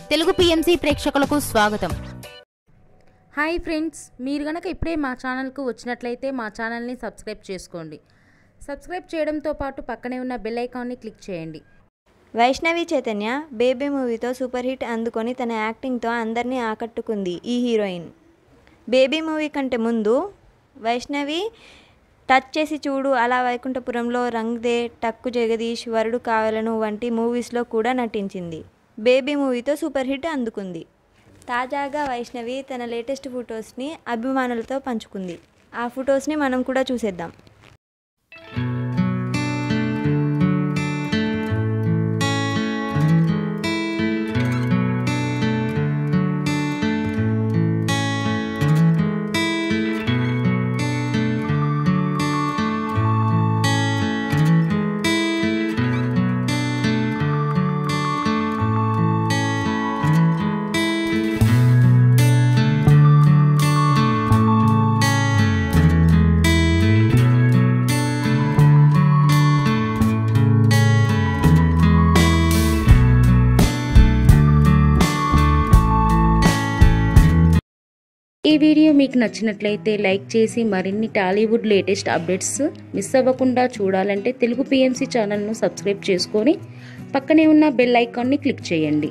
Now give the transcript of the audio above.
Telugu PMC ప్రేక్షకులకు స్వాగతం. Hi friends, మీరు గనక ఇప్పుడే మా ఛానల్కు వచ్చినట్లయితే మా ఛానల్ని సబ్స్క్రైబ్ చేసుకోండి. సబ్స్క్రైబ్ చేయడంతో పాటు పక్కనే ఉన్న బెల్ ఐకాన్ని క్లిక్ చేయండి. వైష్ణవి చైతన్య బేబీ మూవీతో సూపర్ హిట్ అందుకొని తన యాక్టింగ్తో అందరినీ ఆకట్టుకుంది ఈ హీరోయిన్. బేబీ మూవీ కంటే ముందు వైష్ణవి టచ్ చేసి చూడు, అలా వైకుంఠపురంలో, రంగ్ దే, టక్కు జగదీష్, వరుడు కావాలను వంటి మూవీస్లో కూడా నటించింది. బేబీ మూవీతో సూపర్ హిట్ అందుకుంది. తాజాగా వైష్ణవి తన లేటెస్ట్ ఫొటోస్ని అభిమానులతో పంచుకుంది. ఆ ఫొటోస్ని మనం కూడా చూసేద్దాం. ఈ వీడియో మీకు నచ్చినట్లయితే లైక్ చేసి మరిన్ని టాలీవుడ్ లేటెస్ట్ అప్డేట్స్ మిస్ అవ్వకుండా చూడాలంటే తెలుగు పిఎంసి ఛానల్ను సబ్స్క్రైబ్ చేసుకొని పక్కనే ఉన్న బెల్ ఐకాన్ని క్లిక్ చేయండి.